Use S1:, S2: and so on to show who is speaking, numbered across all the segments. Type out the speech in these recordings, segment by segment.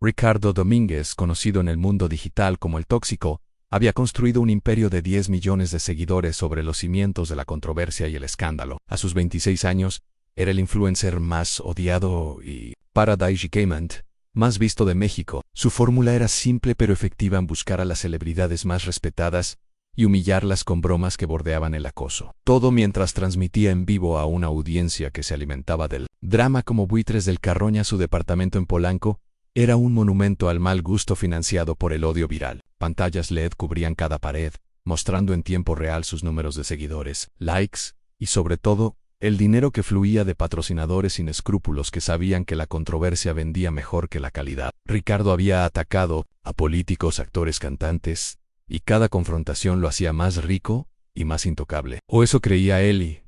S1: Ricardo Domínguez, conocido en el mundo digital como el Tóxico, había construido un imperio de 10 millones de seguidores sobre los cimientos de la controversia y el escándalo. A sus 26 años, era el influencer más odiado y paradisíacamente más visto de México. Su fórmula era simple pero efectiva en buscar a las celebridades más respetadas y humillarlas con bromas que bordeaban el acoso. Todo mientras transmitía en vivo a una audiencia que se alimentaba del drama como buitres del Carroña. Su departamento en Polanco era un monumento al mal gusto financiado por el odio viral. Pantallas LED cubrían cada pared, mostrando en tiempo real sus números de seguidores, likes y, sobre todo, el dinero que fluía de patrocinadores sin escrúpulos que sabían que la controversia vendía mejor que la calidad. Ricardo había atacado a políticos, actores, cantantes, y cada confrontación lo hacía más rico y más intocable. O eso creía él, y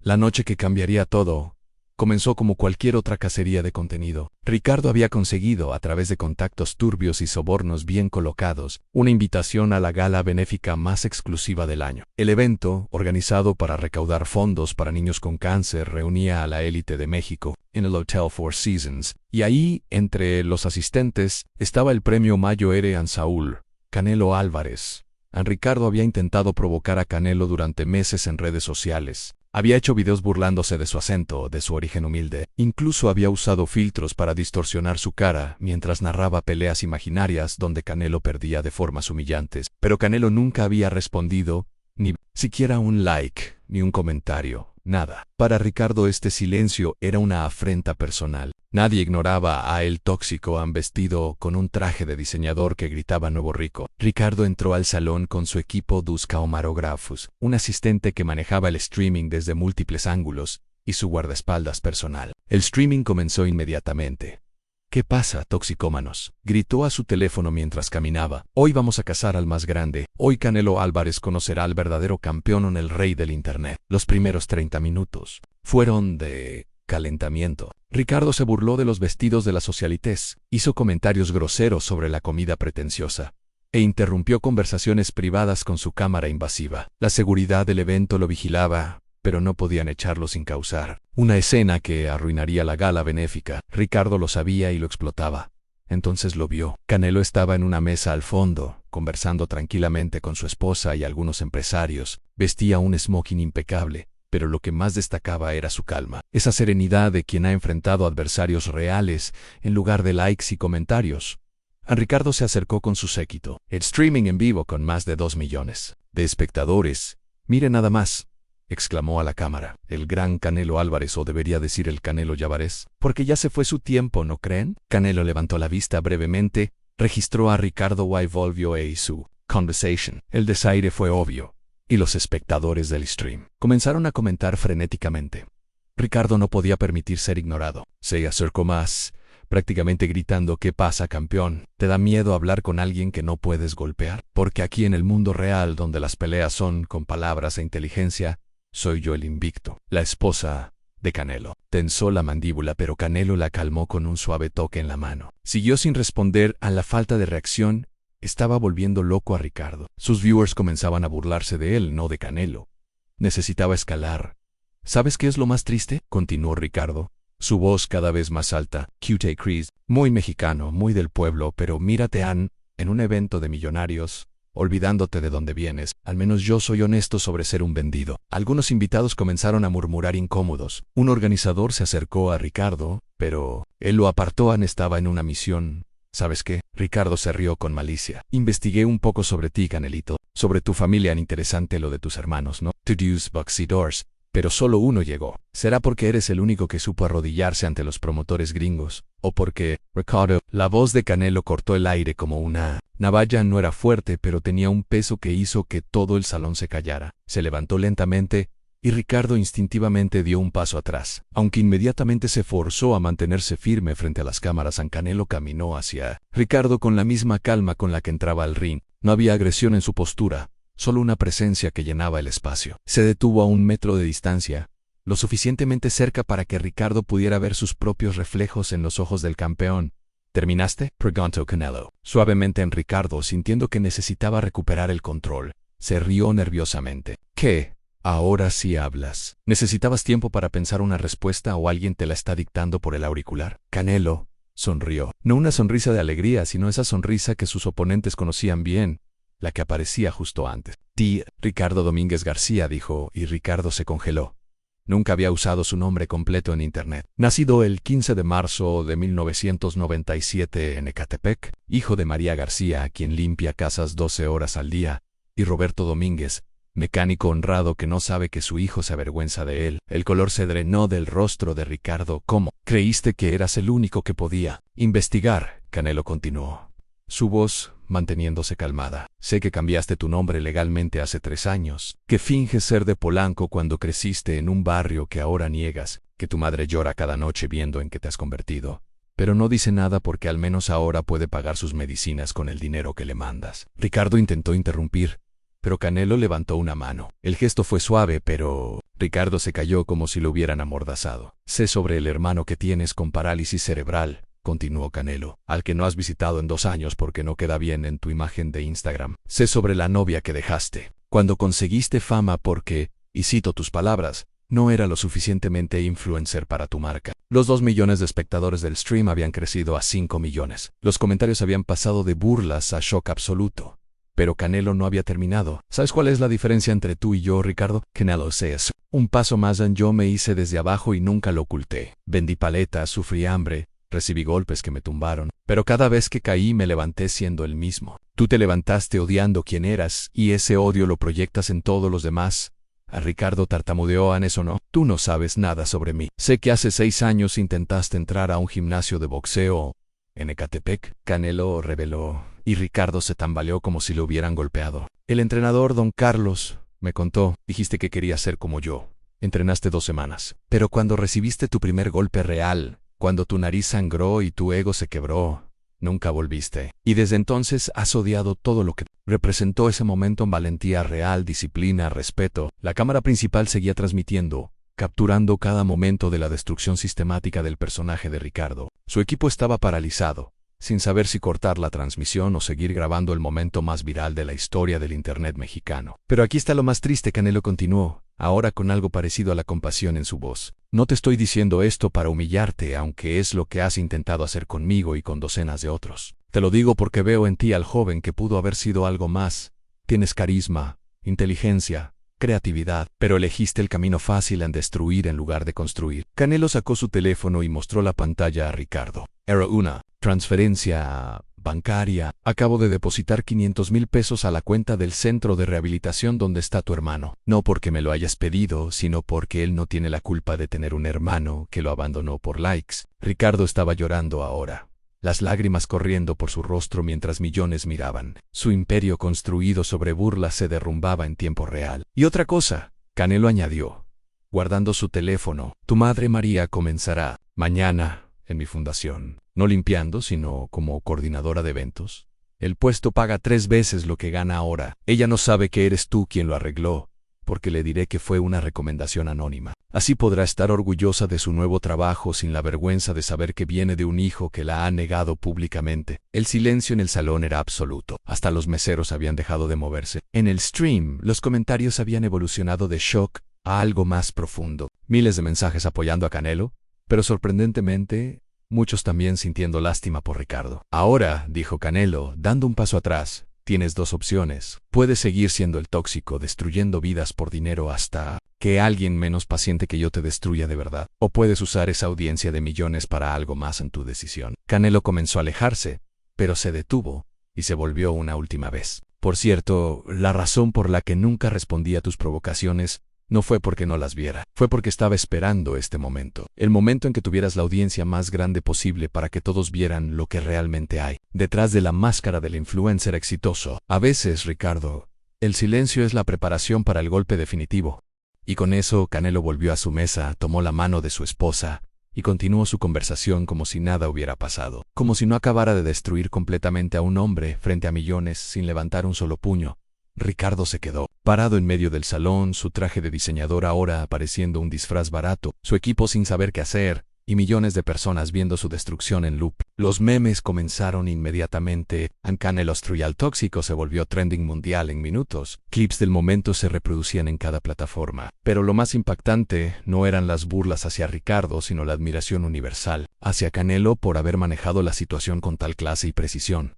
S1: la noche que cambiaría todo comenzó como cualquier otra cacería de contenido. Ricardo había conseguido, a través de contactos turbios y sobornos bien colocados, una invitación a la gala benéfica más exclusiva del año. El evento, organizado para recaudar fondos para niños con cáncer, reunía a la élite de México en el Hotel Four Seasons, y ahí, entre los asistentes, estaba el premio Mayor Saúl Canelo Álvarez. Ricardo había intentado provocar a Canelo durante meses en redes sociales. Había hecho videos burlándose de su acento, de su origen humilde. Incluso había usado filtros para distorsionar su cara mientras narraba peleas imaginarias donde Canelo perdía de formas humillantes. Pero Canelo nunca había respondido, ni siquiera un like, ni un comentario, nada. Para Ricardo este silencio era una afrenta personal. Nadie ignoraba a El Tóxico, vestido con un traje de diseñador que gritaba Nuevo Rico. Ricardo entró al salón con su equipo dos camarógrafos, un asistente que manejaba el streaming desde múltiples ángulos, y su guardaespaldas personal. El streaming comenzó inmediatamente. «¿Qué pasa, toxicómanos?», gritó a su teléfono mientras caminaba. «Hoy vamos a cazar al más grande. Hoy Canelo Álvarez conocerá al verdadero campeón, el rey del Internet». Los primeros 30 minutos fueron de calentamiento. Ricardo se burló de los vestidos de las socialites, hizo comentarios groseros sobre la comida pretenciosa, e interrumpió conversaciones privadas con su cámara invasiva. La seguridad del evento lo vigilaba, pero no podían echarlo sin causar una escena que arruinaría la gala benéfica. Ricardo lo sabía y lo explotaba. Entonces lo vio. Canelo estaba en una mesa al fondo, conversando tranquilamente con su esposa y algunos empresarios. Vestía un smoking impecable, pero lo que más destacaba era su calma, esa serenidad de quien ha enfrentado adversarios reales en lugar de likes y comentarios. A Ricardo se acercó con su séquito, el streaming en vivo con más de 2 millones de espectadores. «Mire nada más», exclamó a la cámara, «el gran Canelo Álvarez, o debería decir el Canelo Llavares, porque ya se fue su tiempo, ¿no creen?». Canelo levantó la vista brevemente, registró a Ricardo y volvió a su conversation. El desaire fue obvio, y los espectadores del stream comenzaron a comentar frenéticamente. Ricardo no podía permitir ser ignorado. Se acercó más, prácticamente gritando: «¿Qué pasa, campeón? ¿Te da miedo hablar con alguien que no puedes golpear? Porque aquí en el mundo real, donde las peleas son con palabras e inteligencia, soy yo el invicto». La esposa de Canelo tensó la mandíbula, pero Canelo la calmó con un suave toque en la mano. Siguió sin responder a la falta de reacción. Estaba volviendo loco a Ricardo. Sus viewers comenzaban a burlarse de él, no de Canelo. Necesitaba escalar. «¿Sabes qué es lo más triste?», continuó Ricardo, su voz cada vez más alta. «Cute Chris, muy mexicano, muy del pueblo, pero mírate en un evento de millonarios, olvidándote de dónde vienes. Al menos yo soy honesto sobre ser un vendido». Algunos invitados comenzaron a murmurar incómodos. Un organizador se acercó a Ricardo, pero él lo apartó. Estaba en una misión. «¿Sabes qué?», Ricardo se rió con malicia. «Investigué un poco sobre ti, Canelito, sobre tu familia. Interesante lo de tus hermanos, ¿no? Tus boxeadores, pero solo uno llegó. ¿Será porque eres el único que supo arrodillarse ante los promotores gringos? ¿O porque, Ricardo?» La voz de Canelo cortó el aire como una navaja. No era fuerte, pero tenía un peso que hizo que todo el salón se callara. Se levantó lentamente, y Ricardo instintivamente dio un paso atrás. Aunque inmediatamente se forzó a mantenerse firme frente a las cámaras, Canelo caminó hacia Ricardo con la misma calma con la que entraba al ring. No había agresión en su postura, solo una presencia que llenaba el espacio. Se detuvo a 1 metro de distancia, lo suficientemente cerca para que Ricardo pudiera ver sus propios reflejos en los ojos del campeón. «¿Terminaste?», preguntó Canelo suavemente en Ricardo, sintiendo que necesitaba recuperar el control. Se rió nerviosamente. «¿Qué? Ahora sí hablas. ¿Necesitabas tiempo para pensar una respuesta o alguien te la está dictando por el auricular?». Canelo Sonrió. No una sonrisa de alegría, sino esa sonrisa que sus oponentes conocían bien, la que aparecía justo antes. Ricardo Domínguez García, dijo, y Ricardo se congeló. Nunca había usado su nombre completo en Internet. Nacido el 15 de marzo de 1997 en Ecatepec, hijo de María García, quien limpia casas 12 horas al día, y Roberto Domínguez, mecánico honrado que no sabe que su hijo se avergüenza de él. El color se drenó del rostro de Ricardo. ¿Cómo? ¿Creíste que eras el único que podía investigar? Canelo continuó, su voz manteniéndose calmada. Sé que cambiaste tu nombre legalmente hace 3 años, que finges ser de Polanco cuando creciste en un barrio que ahora niegas, que tu madre llora cada noche viendo en qué te has convertido. Pero no dice nada porque al menos ahora puede pagar sus medicinas con el dinero que le mandas. Ricardo intentó interrumpir, pero Canelo levantó una mano. El gesto fue suave, pero Ricardo se cayó como si lo hubieran amordazado. Sé sobre el hermano que tienes con parálisis cerebral, continuó Canelo, al que no has visitado en 2 años porque no queda bien en tu imagen de Instagram. Sé sobre la novia que dejaste, cuando conseguiste fama porque, y cito tus palabras, no era lo suficientemente influencer para tu marca. Los 2 millones de espectadores del stream habían crecido a 5 millones. Los comentarios habían pasado de burlas a shock absoluto. Pero Canelo no había terminado. ¿Sabes cuál es la diferencia entre tú y yo, Ricardo? Canelo es un paso más. Yo me hice desde abajo y nunca lo oculté. Vendí paletas, sufrí hambre, recibí golpes que me tumbaron, pero cada vez que caí me levanté siendo el mismo. Tú te levantaste odiando quién eras, y ese odio lo proyectas en todos los demás. A Ricardo tartamudeó. ¿Eso no? Tú no sabes nada sobre mí. Sé que hace 6 años intentaste entrar a un gimnasio de boxeo en Ecatepec. Canelo reveló, y Ricardo se tambaleó como si lo hubieran golpeado. El entrenador don Carlos me contó, dijiste que querías ser como yo. Entrenaste 2 semanas. Pero cuando recibiste tu primer golpe real, cuando tu nariz sangró y tu ego se quebró, nunca volviste. Y desde entonces has odiado todo lo que representó ese momento en valentía real, disciplina, respeto. La cámara principal seguía transmitiendo, capturando cada momento de la destrucción sistemática del personaje de Ricardo. Su equipo estaba paralizado, sin saber si cortar la transmisión o seguir grabando el momento más viral de la historia del Internet mexicano. Pero aquí está lo más triste, Canelo continuó, ahora con algo parecido a la compasión en su voz. No te estoy diciendo esto para humillarte, aunque es lo que has intentado hacer conmigo y con docenas de otros. Te lo digo porque veo en ti al joven que pudo haber sido algo más. Tienes carisma, inteligencia, creatividad, pero elegiste el camino fácil en destruir en lugar de construir. Canelo sacó su teléfono y mostró la pantalla a Ricardo. Era una transferencia bancaria. Acabo de depositar 500,000 pesos a la cuenta del centro de rehabilitación donde está tu hermano. No porque me lo hayas pedido, sino porque él no tiene la culpa de tener un hermano que lo abandonó por likes. Ricardo estaba llorando ahora, las lágrimas corriendo por su rostro mientras millones miraban. Su imperio construido sobre burlas se derrumbaba en tiempo real. Y otra cosa, Canelo añadió, guardando su teléfono, tu madre María comenzará mañana en mi fundación, no limpiando, sino como coordinadora de eventos. El puesto paga 3 veces lo que gana ahora. Ella no sabe que eres tú quien lo arregló, porque le diré que fue una recomendación anónima. Así podrá estar orgullosa de su nuevo trabajo sin la vergüenza de saber que viene de un hijo que la ha negado públicamente. El silencio en el salón era absoluto. Hasta los meseros habían dejado de moverse. En el stream, los comentarios habían evolucionado de shock a algo más profundo. Miles de mensajes apoyando a Canelo, pero sorprendentemente, muchos también sintiendo lástima por Ricardo. Ahora, dijo Canelo, dando un paso atrás, tienes 2 opciones. Puedes seguir siendo el tóxico, destruyendo vidas por dinero hasta que alguien menos paciente que yo te destruya de verdad. O puedes usar esa audiencia de millones para algo más en tu decisión. Canelo comenzó a alejarse, pero se detuvo y se volvió una última vez. Por cierto, la razón por la que nunca respondí a tus provocaciones no fue porque no las viera, fue porque estaba esperando este momento. El momento en que tuvieras la audiencia más grande posible para que todos vieran lo que realmente hay detrás de la máscara del influencer exitoso. A veces, Ricardo, el silencio es la preparación para el golpe definitivo. Y con eso, Canelo volvió a su mesa, tomó la mano de su esposa y continuó su conversación como si nada hubiera pasado. Como si no acabara de destruir completamente a un hombre frente a millones sin levantar un solo puño. Ricardo se quedó parado en medio del salón, su traje de diseñador ahora pareciendo un disfraz barato, su equipo sin saber qué hacer, y millones de personas viendo su destrucción en loop. Los memes comenzaron inmediatamente. Canelo Trial Tóxico se volvió trending mundial en minutos. Clips del momento se reproducían en cada plataforma. Pero lo más impactante no eran las burlas hacia Ricardo, sino la admiración universal hacia Canelo por haber manejado la situación con tal clase y precisión.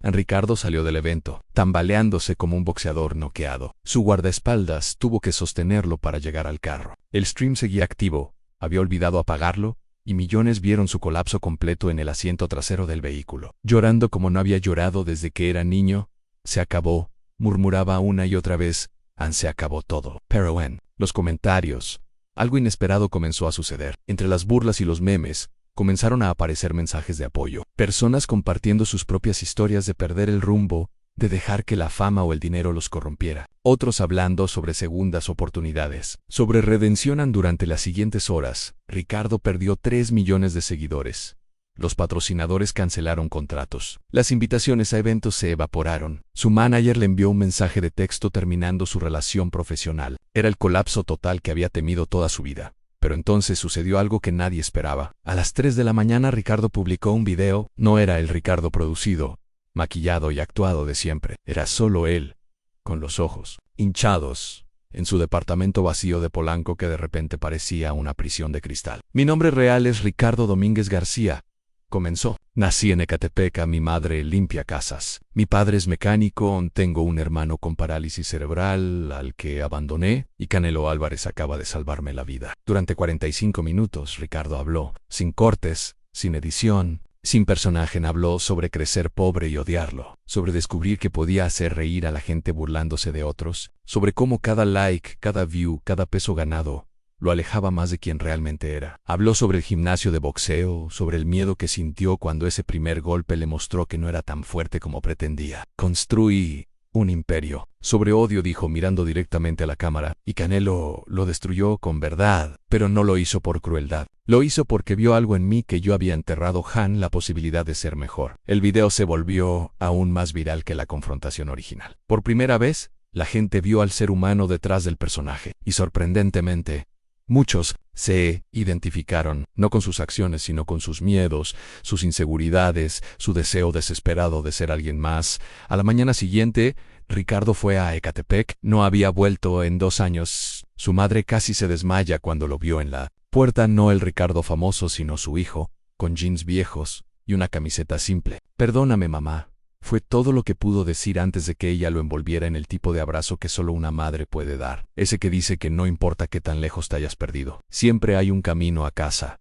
S1: Ricardo salió del evento, tambaleándose como un boxeador noqueado. Su guardaespaldas tuvo que sostenerlo para llegar al carro. El stream seguía activo, había olvidado apagarlo, y millones vieron su colapso completo en el asiento trasero del vehículo. Llorando como no había llorado desde que era niño, se acabó, murmuraba una y otra vez, se acabó todo. Pero en los comentarios, algo inesperado comenzó a suceder. Entre las burlas y los memes, comenzaron a aparecer mensajes de apoyo. Personas compartiendo sus propias historias de perder el rumbo, de dejar que la fama o el dinero los corrompiera. Otros hablando sobre segundas oportunidades. Sobre redención. Durante las siguientes horas, Ricardo perdió 3 millones de seguidores. Los patrocinadores cancelaron contratos. Las invitaciones a eventos se evaporaron. Su manager le envió un mensaje de texto terminando su relación profesional. Era el colapso total que había temido toda su vida. Pero entonces sucedió algo que nadie esperaba. A las 3 de la mañana Ricardo publicó un video. No era el Ricardo producido, maquillado y actuado de siempre. Era solo él, con los ojos hinchados, en su departamento vacío de Polanco que de repente parecía una prisión de cristal. Mi nombre real es Ricardo Domínguez García. Comenzó. Nací en Ecatepec, mi madre limpia casas. Mi padre es mecánico, tengo un hermano con parálisis cerebral al que abandoné y Canelo Álvarez acaba de salvarme la vida. Durante 45 minutos Ricardo habló, sin cortes, sin edición, sin personaje. Habló sobre crecer pobre y odiarlo, sobre descubrir que podía hacer reír a la gente burlándose de otros, sobre cómo cada like, cada view, cada peso ganado lo alejaba más de quien realmente era. Habló sobre el gimnasio de boxeo, sobre el miedo que sintió cuando ese primer golpe le mostró que no era tan fuerte como pretendía. Construí un imperio. Sobre odio dijo mirando directamente a la cámara, y Canelo lo destruyó con verdad, pero no lo hizo por crueldad. Lo hizo porque vio algo en mí que yo había enterrado, la posibilidad de ser mejor. El video se volvió aún más viral que la confrontación original. Por primera vez, la gente vio al ser humano detrás del personaje, y sorprendentemente, muchos se identificaron, no con sus acciones, sino con sus miedos, sus inseguridades, su deseo desesperado de ser alguien más. A la mañana siguiente, Ricardo fue a Ecatepec. No había vuelto en 2 años. Su madre casi se desmaya cuando lo vio en la puerta. No el Ricardo famoso, sino su hijo, con jeans viejos y una camiseta simple. Perdóname, mamá. Fue todo lo que pudo decir antes de que ella lo envolviera en el tipo de abrazo que solo una madre puede dar. Ese que dice que no importa qué tan lejos te hayas perdido, siempre hay un camino a casa.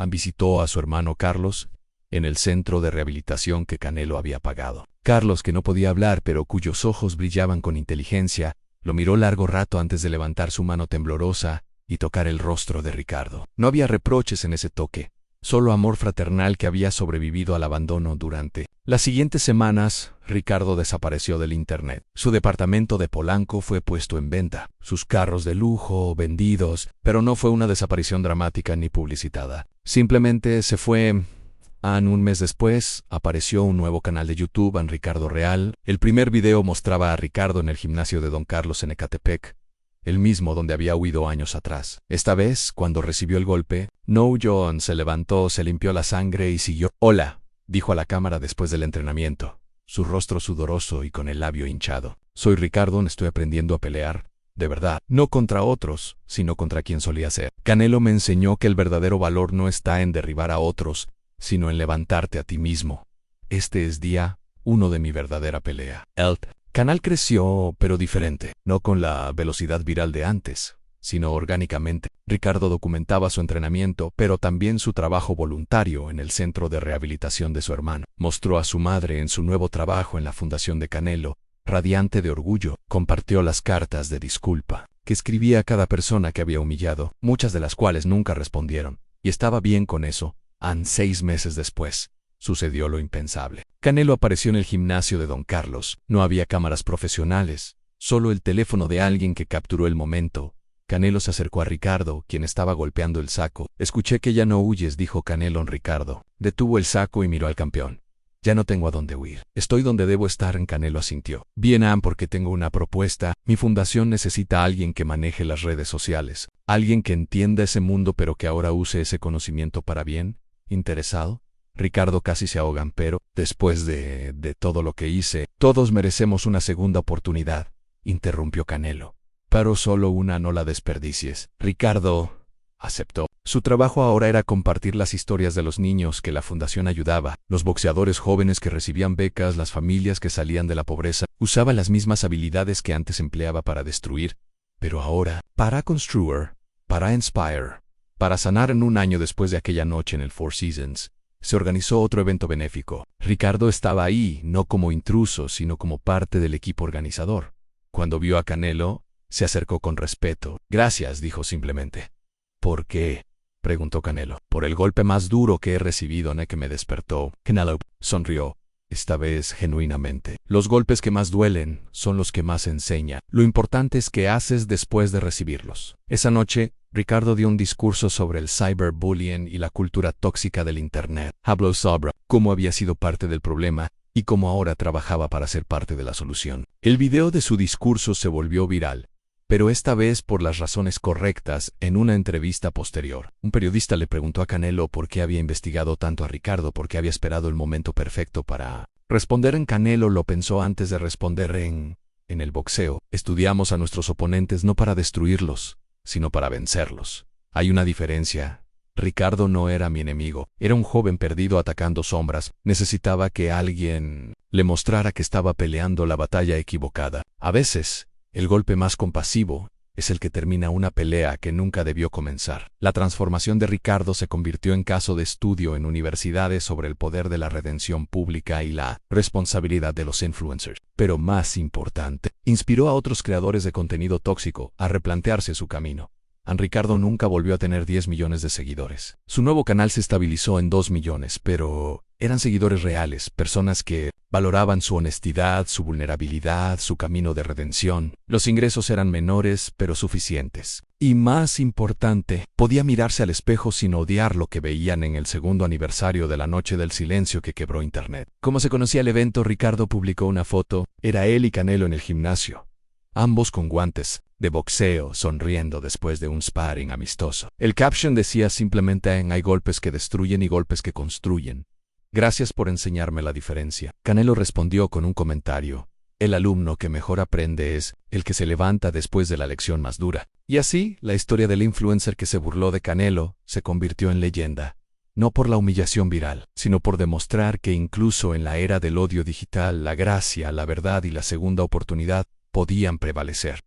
S1: Visitó a su hermano Carlos en el centro de rehabilitación que Canelo había pagado. Carlos, que no podía hablar pero cuyos ojos brillaban con inteligencia, lo miró largo rato antes de levantar su mano temblorosa y tocar el rostro de Ricardo. No había reproches en ese toque, solo amor fraternal que había sobrevivido al abandono. Durante las siguientes semanas, Ricardo desapareció del internet. Su departamento de Polanco fue puesto en venta, sus carros de lujo vendidos, pero no fue una desaparición dramática ni publicitada. Simplemente se fue. Un mes después, apareció un nuevo canal de YouTube, Ricardo Real. El primer video mostraba a Ricardo en el gimnasio de Don Carlos en Ecatepec, el mismo donde había huido años atrás. Esta vez, cuando recibió el golpe, no huyó, se levantó, se limpió la sangre y siguió. Hola, dijo a la cámara después del entrenamiento, su rostro sudoroso y con el labio hinchado. Soy Ricardo, estoy aprendiendo a pelear, de verdad, no contra otros, sino contra quien solía ser. Canelo me enseñó que el verdadero valor no está en derribar a otros, sino en levantarte a ti mismo. Este es día 1 de mi verdadera pelea. El canal creció, pero diferente, no con la velocidad viral de antes, sino orgánicamente. Ricardo documentaba su entrenamiento, pero también su trabajo voluntario en el centro de rehabilitación de su hermano. Mostró a su madre en su nuevo trabajo en la fundación de Canelo, radiante de orgullo. Compartió las cartas de disculpa que escribía a cada persona que había humillado, muchas de las cuales nunca respondieron, y estaba bien con eso. 6 meses después, sucedió lo impensable. Canelo apareció en el gimnasio de Don Carlos. No había cámaras profesionales, solo el teléfono de alguien que capturó el momento. Canelo se acercó a Ricardo, quien estaba golpeando el saco. Escuché que ya no huyes, dijo Canelo a Ricardo. Detuvo el saco y miró al campeón. Ya no tengo a dónde huir. Estoy donde debo estar. En Canelo asintió. Bien, porque tengo una propuesta. Mi fundación necesita a alguien que maneje las redes sociales. Alguien que entienda ese mundo pero que ahora use ese conocimiento para bien. ¿Interesado? Ricardo casi se ahogan, pero, después de todo lo que hice, todos merecemos una segunda oportunidad, interrumpió Canelo. Pero solo una, no la desperdicies. Ricardo aceptó. Su trabajo ahora era compartir las historias de los niños que la fundación ayudaba, los boxeadores jóvenes que recibían becas, las familias que salían de la pobreza. Usaba las mismas habilidades que antes empleaba para destruir, pero ahora, para construir, para inspire, para sanar. En un año después de aquella noche en el Four Seasons, se organizó otro evento benéfico. Ricardo estaba ahí, no como intruso, sino como parte del equipo organizador. Cuando vio a Canelo, se acercó con respeto. Gracias, dijo simplemente. ¿Por qué?, preguntó Canelo. Por el golpe más duro que he recibido, en el que me despertó. Canelo sonrió, esta vez genuinamente. Los golpes que más duelen son los que más enseñan. Lo importante es qué haces después de recibirlos. Esa noche, Ricardo dio un discurso sobre el cyberbullying y la cultura tóxica del Internet. Habló sobre cómo había sido parte del problema y cómo ahora trabajaba para ser parte de la solución. El video de su discurso se volvió viral, pero esta vez por las razones correctas. En una entrevista posterior, un periodista le preguntó a Canelo por qué había investigado tanto a Ricardo, por qué había esperado el momento perfecto para responder. En Canelo lo pensó antes de responder. En el boxeo, estudiamos a nuestros oponentes no para destruirlos, sino para vencerlos. Hay una diferencia. Ricardo no era mi enemigo, era un joven perdido atacando sombras. Necesitaba que alguien le mostrara que estaba peleando la batalla equivocada. A veces, el golpe más compasivo es el que termina una pelea que nunca debió comenzar. La transformación de Ricardo se convirtió en caso de estudio en universidades sobre el poder de la redención pública y la responsabilidad de los influencers. Pero más importante, inspiró a otros creadores de contenido tóxico a replantearse su camino. Ricardo nunca volvió a tener 10 millones de seguidores. Su nuevo canal se estabilizó en 2 millones, pero eran seguidores reales, personas que valoraban su honestidad, su vulnerabilidad, su camino de redención. Los ingresos eran menores, pero suficientes. Y más importante, podía mirarse al espejo sin odiar lo que veían. En el segundo aniversario de la Noche del Silencio que quebró Internet. Como se conocía el evento, Ricardo publicó una foto. Era él y Canelo en el gimnasio, ambos con guantes de boxeo, sonriendo después de un sparring amistoso. El caption decía simplemente: hay golpes que destruyen y golpes que construyen. Gracias por enseñarme la diferencia. Canelo respondió con un comentario: el alumno que mejor aprende es el que se levanta después de la lección más dura. Y así, la historia del influencer que se burló de Canelo se convirtió en leyenda. No por la humillación viral, sino por demostrar que incluso en la era del odio digital, la gracia, la verdad y la segunda oportunidad podían prevalecer.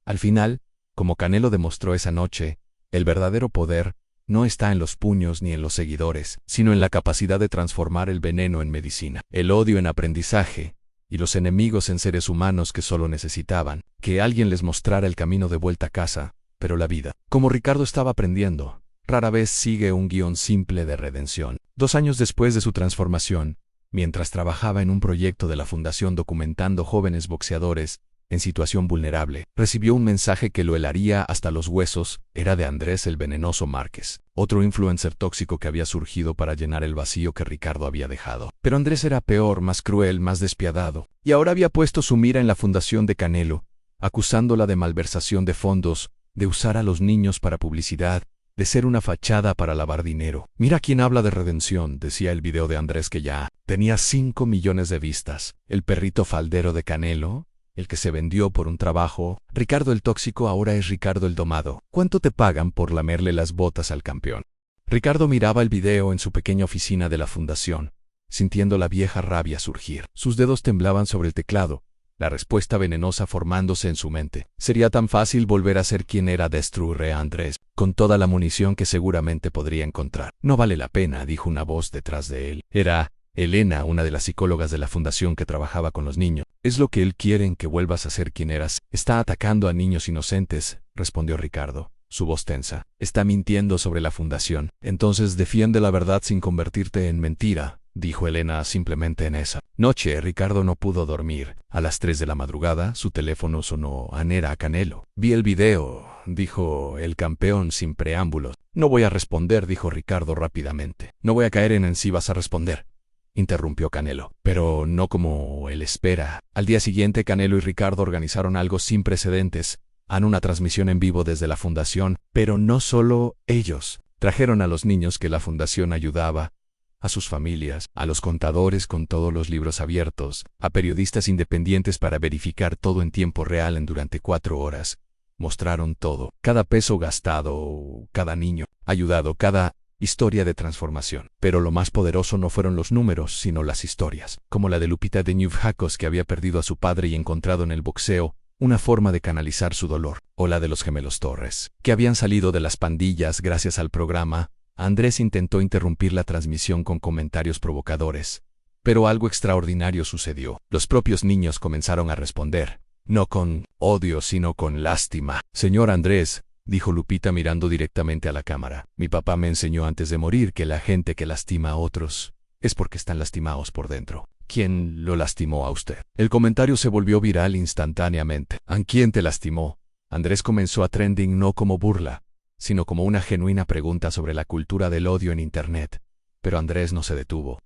S1: Al final, como Canelo demostró esa noche, el verdadero poder no está en los puños ni en los seguidores, sino en la capacidad de transformar el veneno en medicina, el odio en aprendizaje, y los enemigos en seres humanos que solo necesitaban que alguien les mostrara el camino de vuelta a casa. Pero la vida, como Ricardo estaba aprendiendo, rara vez sigue un guión simple de redención. 2 años después de su transformación, mientras trabajaba en un proyecto de la fundación documentando jóvenes boxeadores en situación vulnerable, recibió un mensaje que lo helaría hasta los huesos. Era de Andrés el Venenoso Márquez, otro influencer tóxico que había surgido para llenar el vacío que Ricardo había dejado. Pero Andrés era peor, más cruel, más despiadado, y ahora había puesto su mira en la fundación de Canelo, acusándola de malversación de fondos, de usar a los niños para publicidad, de ser una fachada para lavar dinero. Mira quién habla de redención, decía el video de Andrés, que ya tenía 5 millones de vistas. El perrito faldero de Canelo, el que se vendió por un trabajo. Ricardo el tóxico ahora es Ricardo el domado. ¿Cuánto te pagan por lamerle las botas al campeón? Ricardo miraba el video en su pequeña oficina de la fundación, sintiendo la vieja rabia surgir. Sus dedos temblaban sobre el teclado, la respuesta venenosa formándose en su mente. Sería tan fácil volver a ser quien era, destruir a Andrés, con toda la munición que seguramente podría encontrar. No vale la pena, dijo una voz detrás de él. Era Elena, una de las psicólogas de la fundación que trabajaba con los niños. Es lo que él quiere, que vuelvas a ser quien eras. Está atacando a niños inocentes, respondió Ricardo, su voz tensa. Está mintiendo sobre la fundación. Entonces defiende la verdad sin convertirte en mentira, dijo Elena. Simplemente en esa noche Ricardo no pudo dormir. A las 3 de la madrugada su teléfono sonó. Era Canelo. Vi el video, dijo el campeón sin preámbulos. No voy a responder, dijo Ricardo rápidamente. No voy a caer en si vas a responder. interrumpió Canelo. Pero no como él espera. Al día siguiente, Canelo y Ricardo organizaron algo sin precedentes. Una transmisión en vivo desde la fundación, pero no solo ellos. Trajeron a los niños que la fundación ayudaba, a sus familias, a los contadores con todos los libros abiertos, a periodistas independientes para verificar todo en tiempo real durante 4 horas. Mostraron todo, cada peso gastado, cada niño ayudado, cada historia de transformación. Pero lo más poderoso no fueron los números, sino las historias, como la de Lupita de Ñufjacos, que había perdido a su padre y encontrado en el boxeo una forma de canalizar su dolor, o la de los gemelos Torres, que habían salido de las pandillas gracias al programa. Andrés intentó interrumpir la transmisión con comentarios provocadores, pero algo extraordinario sucedió. Los propios niños comenzaron a responder, no con odio, sino con lástima. Señor Andrés, dijo Lupita mirando directamente a la cámara, mi papá me enseñó antes de morir que la gente que lastima a otros es porque están lastimados por dentro. ¿Quién lo lastimó a usted? El comentario se volvió viral instantáneamente. ¿A quién te lastimó? Andrés comenzó a trending no como burla, sino como una genuina pregunta sobre la cultura del odio en Internet. Pero Andrés no se detuvo.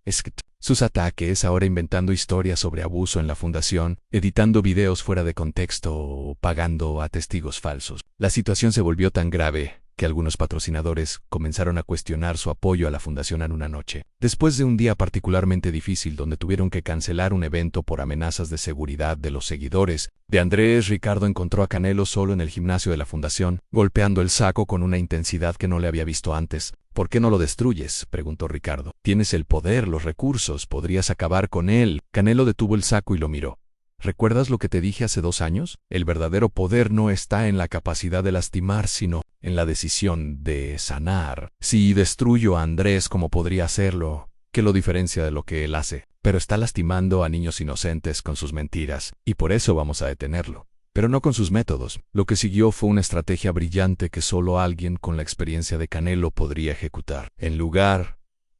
S1: Sus ataques, ahora inventando historias sobre abuso en la fundación, editando videos fuera de contexto o pagando a testigos falsos. La situación se volvió tan grave que algunos patrocinadores comenzaron a cuestionar su apoyo a la fundación en una noche. Después de un día particularmente difícil donde tuvieron que cancelar un evento por amenazas de seguridad de los seguidores de Andrés, Ricardo encontró a Canelo solo en el gimnasio de la fundación, golpeando el saco con una intensidad que no le había visto antes. ¿Por qué no lo destruyes?, preguntó Ricardo. Tienes el poder, los recursos, podrías acabar con él. Canelo detuvo el saco y lo miró. ¿Recuerdas lo que te dije hace 2 años? El verdadero poder no está en la capacidad de lastimar, sino en la decisión de sanar. Si destruyo a Andrés como podría hacerlo, ¿qué lo diferencia de lo que él hace? Pero está lastimando a niños inocentes con sus mentiras, y por eso vamos a detenerlo. Pero no con sus métodos. Lo que siguió fue una estrategia brillante que solo alguien con la experiencia de Canelo podría ejecutar. En lugar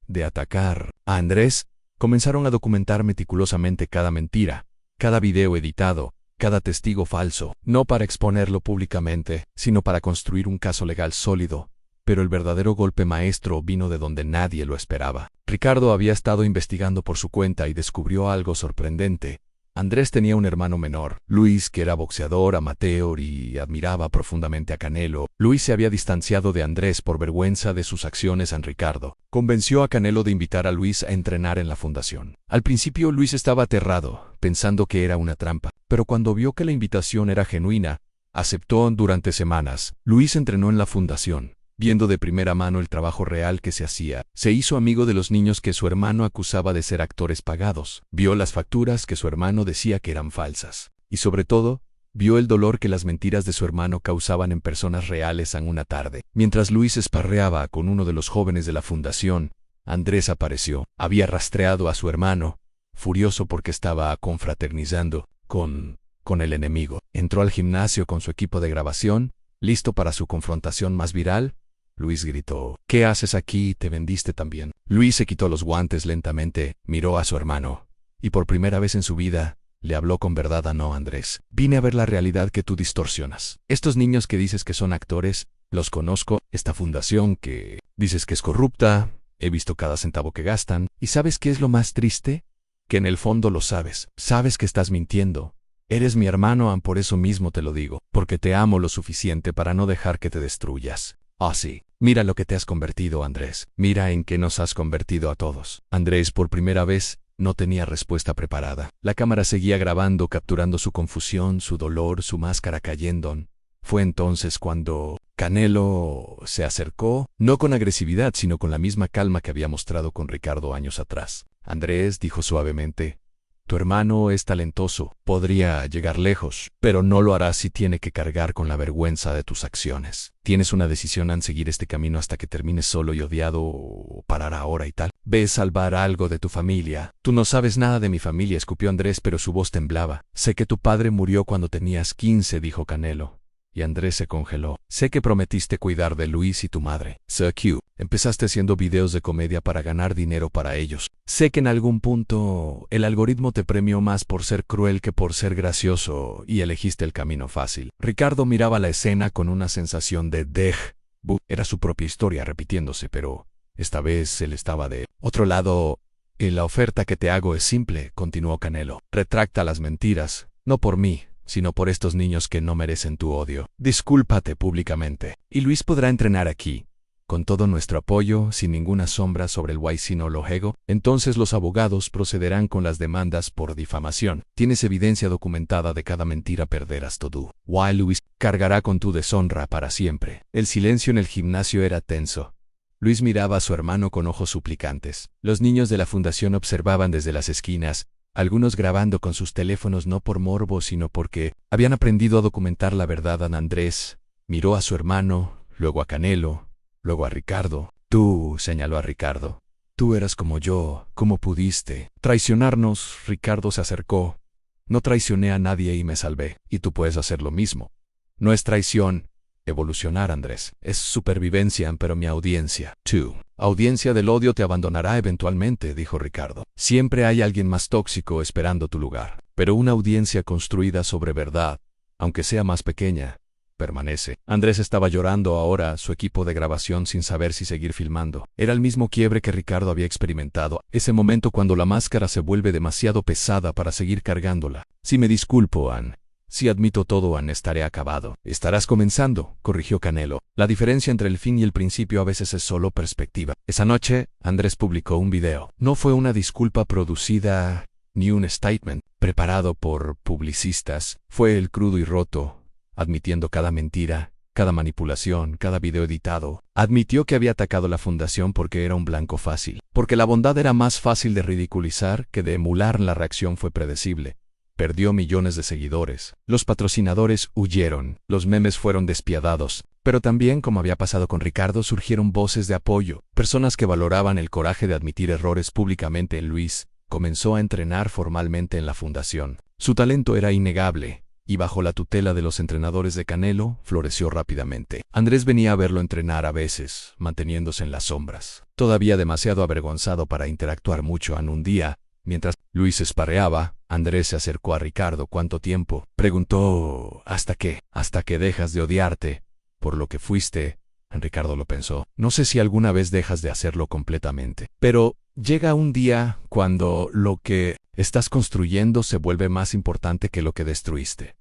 S1: de atacar a Andrés, comenzaron a documentar meticulosamente cada mentira, cada video editado, cada testigo falso, no para exponerlo públicamente, sino para construir un caso legal sólido. Pero el verdadero golpe maestro vino de donde nadie lo esperaba. Ricardo había estado investigando por su cuenta y descubrió algo sorprendente. Andrés tenía un hermano menor, Luis, que era boxeador amateur y admiraba profundamente a Canelo. Luis se había distanciado de Andrés por vergüenza de sus acciones en Ricardo. Convenció a Canelo de invitar a Luis a entrenar en la fundación. Al principio Luis estaba aterrado, pensando que era una trampa, pero cuando vio que la invitación era genuina, aceptó. Durante semanas. Luis entrenó en la fundación, viendo de primera mano el trabajo real que se hacía. Se hizo amigo de los niños que su hermano acusaba de ser actores pagados. Vio las facturas que su hermano decía que eran falsas. Y sobre todo, vio el dolor que las mentiras de su hermano causaban en personas reales en una tarde. Mientras Luis esparreaba con uno de los jóvenes de la fundación, Andrés apareció. Había rastreado a su hermano, furioso porque estaba confraternizando con el enemigo. Entró al gimnasio con su equipo de grabación, listo para su confrontación más viral. Luis gritó, ¿qué haces aquí? ¿Te vendiste también? Luis se quitó los guantes lentamente, miró a su hermano, y por primera vez en su vida, le habló con verdad. No, Andrés, vine a ver la realidad que tú distorsionas. Estos niños que dices que son actores, los conozco. Esta fundación que dices que es corrupta, he visto cada centavo que gastan. ¿Y sabes qué es lo más triste? Que en el fondo lo sabes. Sabes que estás mintiendo. Eres mi hermano, por eso mismo te lo digo, porque te amo lo suficiente para no dejar que te destruyas. Ah, sí. Mira lo que te has convertido, Andrés. Mira en qué nos has convertido a todos. Andrés, por primera vez, no tenía respuesta preparada. La cámara seguía grabando, capturando su confusión, su dolor, su máscara cayendo. Fue entonces cuando Canelo se acercó, no con agresividad, sino con la misma calma que había mostrado con Ricardo años atrás. Andrés, dijo suavemente, tu hermano es talentoso, podría llegar lejos, pero no lo hará si tiene que cargar con la vergüenza de tus acciones. Tienes una decisión en seguir este camino hasta que termines solo y odiado, o parar ahora y tal. Ve salvar algo de tu familia. Tú no sabes nada de mi familia, escupió Andrés, pero su voz temblaba. Sé que tu padre murió cuando tenías 15, dijo Canelo. Y Andrés se congeló. Sé que prometiste cuidar de Luis y tu madre. CQ. Empezaste haciendo videos de comedia para ganar dinero para ellos. Sé que en algún punto el algoritmo te premió más por ser cruel que por ser gracioso y elegiste el camino fácil. Ricardo miraba la escena con una sensación de Era su propia historia repitiéndose, pero esta vez él estaba de otro lado. Y la oferta que te hago es simple, continuó Canelo. Retracta las mentiras, no por mí, sino por estos niños que no merecen tu odio. Discúlpate públicamente. Y Luis podrá entrenar aquí, con todo nuestro apoyo, sin ninguna sombra sobre el Waisino Lojego. Entonces los abogados procederán con las demandas por difamación. Tienes evidencia documentada de cada mentira, perderás todo. Luis cargará con tu deshonra para siempre. El silencio en el gimnasio era tenso. Luis miraba a su hermano con ojos suplicantes. Los niños de la fundación observaban desde las esquinas, algunos grabando con sus teléfonos no por morbo sino porque habían aprendido a documentar la verdad. Andrés miró a su hermano, luego a Canelo, luego a Ricardo. Tú, señaló a Ricardo. Tú eras como yo, ¿cómo pudiste traicionarnos? Ricardo se acercó. No traicioné a nadie y me salvé, y tú puedes hacer lo mismo. No es traición evolucionar, Andrés. Es supervivencia, pero mi audiencia, tu audiencia del odio te abandonará eventualmente, dijo Ricardo. Siempre hay alguien más tóxico esperando tu lugar. Pero una audiencia construida sobre verdad, aunque sea más pequeña, permanece. Andrés estaba llorando ahora, su equipo de grabación, sin saber si seguir filmando. Era el mismo quiebre que Ricardo había experimentado, ese momento cuando la máscara se vuelve demasiado pesada para seguir cargándola. Si me disculpo, Ann. Si admito todo, Ann, estaré acabado. Estarás comenzando, corrigió Canelo. La diferencia entre el fin y el principio a veces es solo perspectiva. Esa noche, Andrés publicó un video. No fue una disculpa producida, ni un statement preparado por publicistas. Fue el crudo y roto, admitiendo cada mentira, cada manipulación, cada video editado. Admitió que había atacado la fundación porque era un blanco fácil. Porque la bondad era más fácil de ridiculizar que de emular. La reacción fue predecible. Perdió millones de seguidores. Los patrocinadores huyeron. Los memes fueron despiadados. Pero también, como había pasado con Ricardo, surgieron voces de apoyo. Personas que valoraban el coraje de admitir errores públicamente. Luis comenzó a entrenar formalmente en la fundación. Su talento era innegable, y bajo la tutela de los entrenadores de Canelo, floreció rápidamente. Andrés venía a verlo entrenar a veces, manteniéndose en las sombras. Todavía demasiado avergonzado para interactuar mucho. En un día, mientras Luis esparreaba, Andrés se acercó a Ricardo. ¿Cuánto tiempo?, preguntó. ¿Hasta qué? Hasta que dejas de odiarte por lo que fuiste. Ricardo lo pensó. No sé si alguna vez dejas de hacerlo completamente. Pero llega un día cuando lo que estás construyendo se vuelve más importante que lo que destruiste.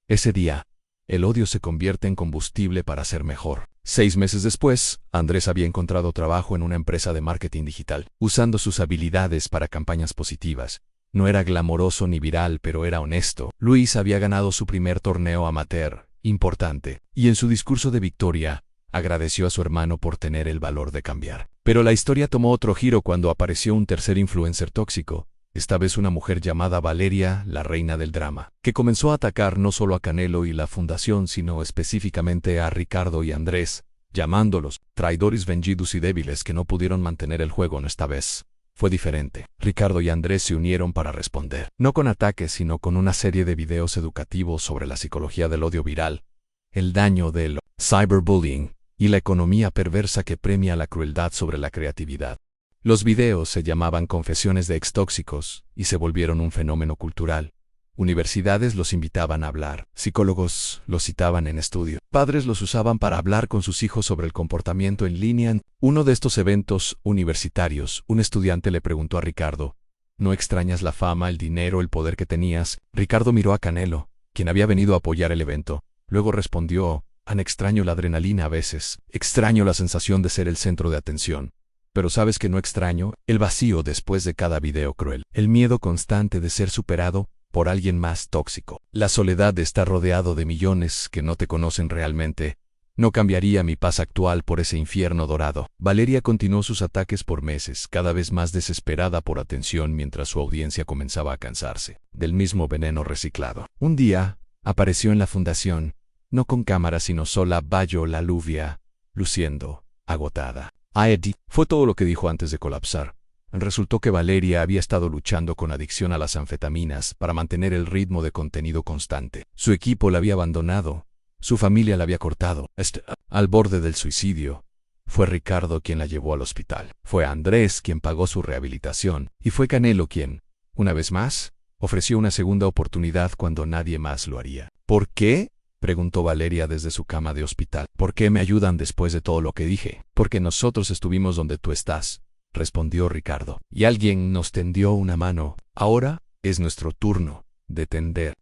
S1: Ese día, el odio se convierte en combustible para ser mejor. 6 meses después, Andrés había encontrado trabajo en una empresa de marketing digital, usando sus habilidades para campañas positivas. No era glamoroso ni viral, pero era honesto. Luis había ganado su primer torneo amateur, importante, y en su discurso de victoria, agradeció a su hermano por tener el valor de cambiar. Pero la historia tomó otro giro cuando apareció un tercer influencer tóxico, esta vez una mujer llamada Valeria, la reina del drama, que comenzó a atacar no solo a Canelo y la fundación, sino específicamente a Ricardo y Andrés, llamándolos traidores vendidos y débiles que no pudieron mantener el juego. Esta vez fue diferente. Ricardo y Andrés se unieron para responder, no con ataques, sino con una serie de videos educativos sobre la psicología del odio viral, el daño del cyberbullying y la economía perversa que premia la crueldad sobre la creatividad. Los videos se llamaban Confesiones de Extóxicos y se volvieron un fenómeno cultural. Universidades los invitaban a hablar, psicólogos los citaban en estudio, padres los usaban para hablar con sus hijos sobre el comportamiento en línea. En uno de estos eventos universitarios, un estudiante le preguntó a Ricardo, ¿no extrañas la fama, el dinero, el poder que tenías? Ricardo miró a Canelo, quien había venido a apoyar el evento. Luego respondió, extraño la adrenalina a veces, extraño la sensación de ser el centro de atención. Pero ¿sabes que no extraño? El vacío después de cada video cruel, el miedo constante de ser superado por alguien más tóxico, la soledad de estar rodeado de millones que no te conocen realmente. No cambiaría mi paz actual por ese infierno dorado. Valeria continuó sus ataques por meses, cada vez más desesperada por atención, mientras su audiencia comenzaba a cansarse del mismo veneno reciclado. Un día, apareció en la fundación, no con cámara sino sola, bajo la lluvia, luciendo agotada. Eddie, fue todo lo que dijo antes de colapsar. Resultó que Valeria había estado luchando con adicción a las anfetaminas para mantener el ritmo de contenido constante. Su equipo la había abandonado, su familia la había cortado, al borde del suicidio. Fue Ricardo quien la llevó al hospital. Fue Andrés quien pagó su rehabilitación. Y fue Canelo quien, una vez más, ofreció una segunda oportunidad cuando nadie más lo haría. ¿Por qué?, preguntó Valeria desde su cama de hospital. ¿Por qué me ayudan después de todo lo que dije? Porque nosotros estuvimos donde tú estás. respondió Ricardo. Y alguien nos tendió una mano. Ahora es nuestro turno de tender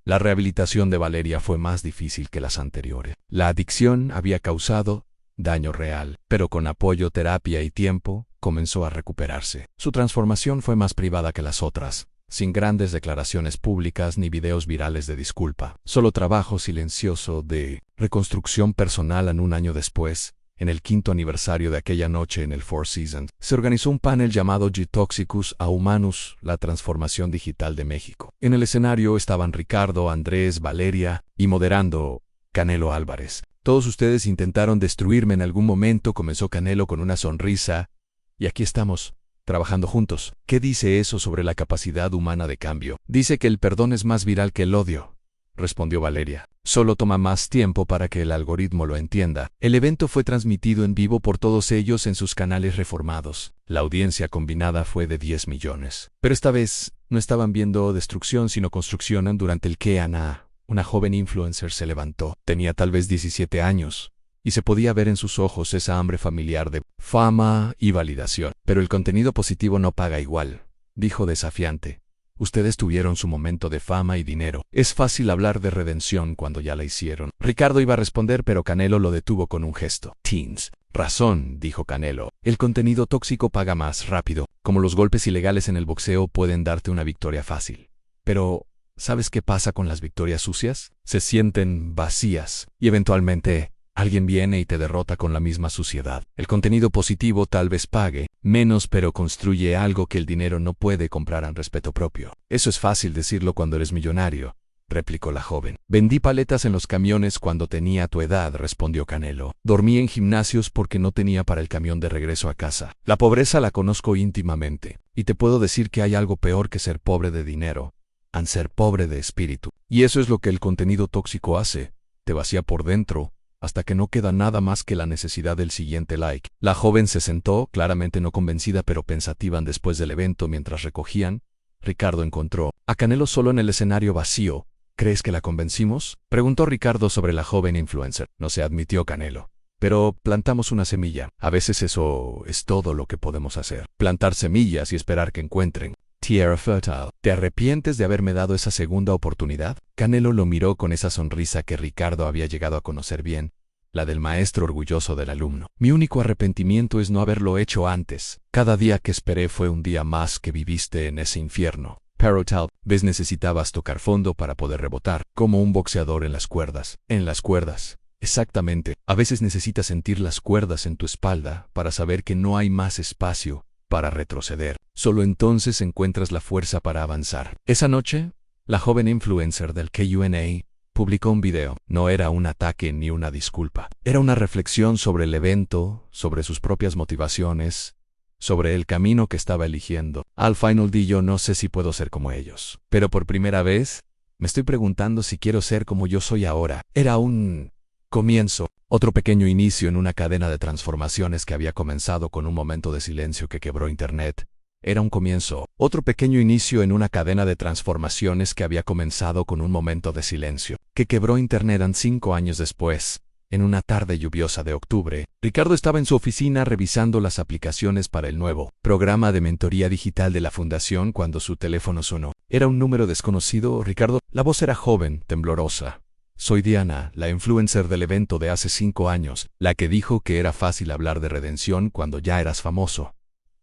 S1: la rehabilitación de Valeria fue más difícil que las anteriores. La adicción había causado daño real, pero con apoyo, terapia y tiempo, comenzó a recuperarse. Su transformación fue más privada que las otras, sin grandes declaraciones públicas ni videos virales de disculpa. Solo trabajo silencioso de reconstrucción personal. En un año después, en el 5º aniversario de aquella noche en el Four Seasons, se organizó un panel llamado G-Toxicus a Humanus, la transformación digital de México. En el escenario estaban Ricardo, Andrés, Valeria y moderando Canelo Álvarez. Todos ustedes intentaron destruirme en algún momento, comenzó Canelo con una sonrisa, y aquí estamos, trabajando juntos. ¿Qué dice eso sobre la capacidad humana de cambio? Dice que el perdón es más viral que el odio, respondió Valeria. Solo toma más tiempo para que el algoritmo lo entienda. El evento fue transmitido en vivo por todos ellos en sus canales reformados. La audiencia combinada fue de 10 millones. Pero esta vez no estaban viendo destrucción sino construcción. Durante el que Ana, una joven influencer, se levantó. Tenía tal vez 17 años. Y se podía ver en sus ojos esa hambre familiar de fama y validación. Pero el contenido positivo no paga igual, dijo desafiante. Ustedes tuvieron su momento de fama y dinero. Es fácil hablar de redención cuando ya la hicieron. Ricardo iba a responder, pero Canelo lo detuvo con un gesto. Teens. Razón, dijo Canelo. El contenido tóxico paga más rápido, como los golpes ilegales en el boxeo pueden darte una victoria fácil. Pero, ¿sabes qué pasa con las victorias sucias? Se sienten vacías, y eventualmente alguien viene y te derrota con la misma suciedad. El contenido positivo tal vez pague menos, pero construye algo que el dinero no puede comprar en respeto propio. Eso es fácil decirlo cuando eres millonario, replicó la joven. Vendí paletas en los camiones cuando tenía tu edad, respondió Canelo. Dormí en gimnasios porque no tenía para el camión de regreso a casa. La pobreza la conozco íntimamente, y te puedo decir que hay algo peor que ser pobre de dinero, en ser pobre de espíritu. Y eso es lo que el contenido tóxico hace, te vacía por dentro, hasta que no queda nada más que la necesidad del siguiente like. La joven se sentó, claramente no convencida pero pensativa. Después del evento, mientras recogían, Ricardo encontró a Canelo solo en el escenario vacío. ¿Crees que la convencimos?, preguntó Ricardo sobre la joven influencer. No se admitió Canelo. Pero plantamos una semilla. A veces eso es todo lo que podemos hacer. Plantar semillas y esperar que encuentren tierra fértil. ¿Te arrepientes de haberme dado esa segunda oportunidad? Canelo lo miró con esa sonrisa que Ricardo había llegado a conocer bien, la del maestro orgulloso del alumno. Mi único arrepentimiento es no haberlo hecho antes. Cada día que esperé fue un día más que viviste en ese infierno. Pero tal vez necesitabas tocar fondo para poder rebotar, como un boxeador en las cuerdas. En las cuerdas. Exactamente. A veces necesitas sentir las cuerdas en tu espalda para saber que no hay más espacio para retroceder. Solo entonces encuentras la fuerza para avanzar. Esa noche, la joven influencer del Q&A publicó un video. No era un ataque ni una disculpa. Era una reflexión sobre el evento, sobre sus propias motivaciones, sobre el camino que estaba eligiendo. Al final yo no sé si puedo ser como ellos. Pero por primera vez, me estoy preguntando si quiero ser como yo soy ahora. Era un comienzo. Otro pequeño inicio en una cadena de transformaciones que había comenzado con un momento de silencio que quebró Internet. Era un comienzo. Otro pequeño inicio en una cadena de transformaciones que había comenzado con un momento de silencio que quebró Internet. 5 años después, en una tarde lluviosa de octubre, Ricardo estaba en su oficina revisando las aplicaciones para el nuevo programa de mentoría digital de la fundación cuando su teléfono sonó. Era un número desconocido. Ricardo, la voz era joven, temblorosa. Soy Diana, la influencer del evento de hace 5 años, la que dijo que era fácil hablar de redención cuando ya eras famoso.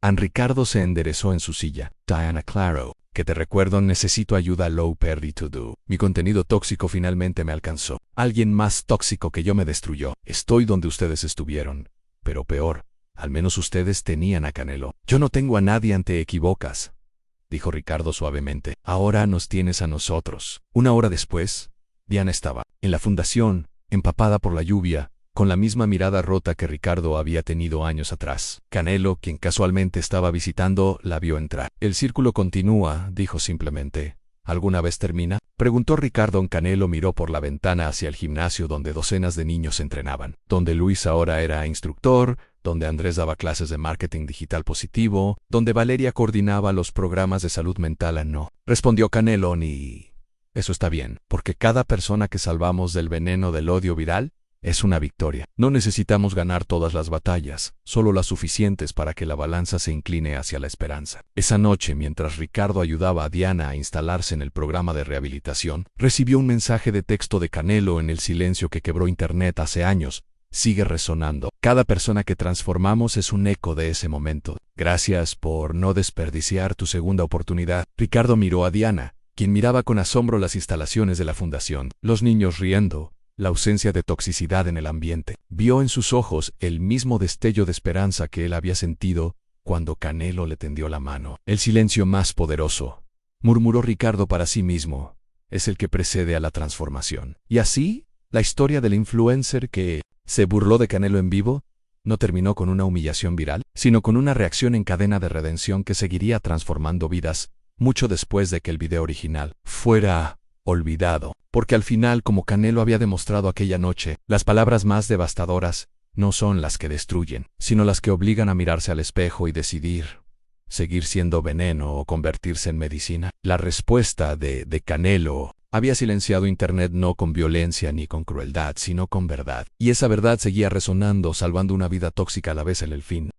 S1: Ricardo se enderezó en su silla. Diana, claro, que te recuerdo, necesito ayuda. Low perdí to do. Mi contenido tóxico finalmente me alcanzó. Alguien más tóxico que yo me destruyó. Estoy donde ustedes estuvieron. Pero peor, al menos ustedes tenían a Canelo. Yo no tengo a nadie. Te equivocas, dijo Ricardo suavemente. Ahora nos tienes a nosotros. Una hora después, Diana estaba en la fundación, empapada por la lluvia, con la misma mirada rota que Ricardo había tenido años atrás. Canelo, quien casualmente estaba visitando, la vio entrar. El círculo continúa, dijo simplemente. ¿Alguna vez termina?, preguntó Ricardo. Canelo miró por la ventana hacia el gimnasio donde docenas de niños entrenaban, donde Luis ahora era instructor, donde Andrés daba clases de marketing digital positivo, donde Valeria coordinaba los programas de salud mental. No, respondió Canelo, ni... Eso está bien, porque cada persona que salvamos del veneno del odio viral es una victoria. No necesitamos ganar todas las batallas, solo las suficientes para que la balanza se incline hacia la esperanza. Esa noche, mientras Ricardo ayudaba a Diana a instalarse en el programa de rehabilitación, recibió un mensaje de texto de Canelo en el silencio que quebró Internet hace años. Sigue resonando. Cada persona que transformamos es un eco de ese momento. Gracias por no desperdiciar tu segunda oportunidad. Ricardo miró a Diana, quien miraba con asombro las instalaciones de la fundación, los niños riendo, la ausencia de toxicidad en el ambiente. Vio en sus ojos el mismo destello de esperanza que él había sentido cuando Canelo le tendió la mano. El silencio más poderoso, murmuró Ricardo para sí mismo, es el que precede a la transformación. Y así, la historia del influencer que se burló de Canelo en vivo no terminó con una humillación viral, sino con una reacción en cadena de redención que seguiría transformando vidas mucho después de que el video original fuera olvidado. Porque al final, como Canelo había demostrado aquella noche, las palabras más devastadoras no son las que destruyen, sino las que obligan a mirarse al espejo y decidir seguir siendo veneno o convertirse en medicina. La respuesta de Canelo había silenciado Internet no con violencia ni con crueldad, sino con verdad. Y esa verdad seguía resonando, salvando una vida tóxica a la vez en el fin.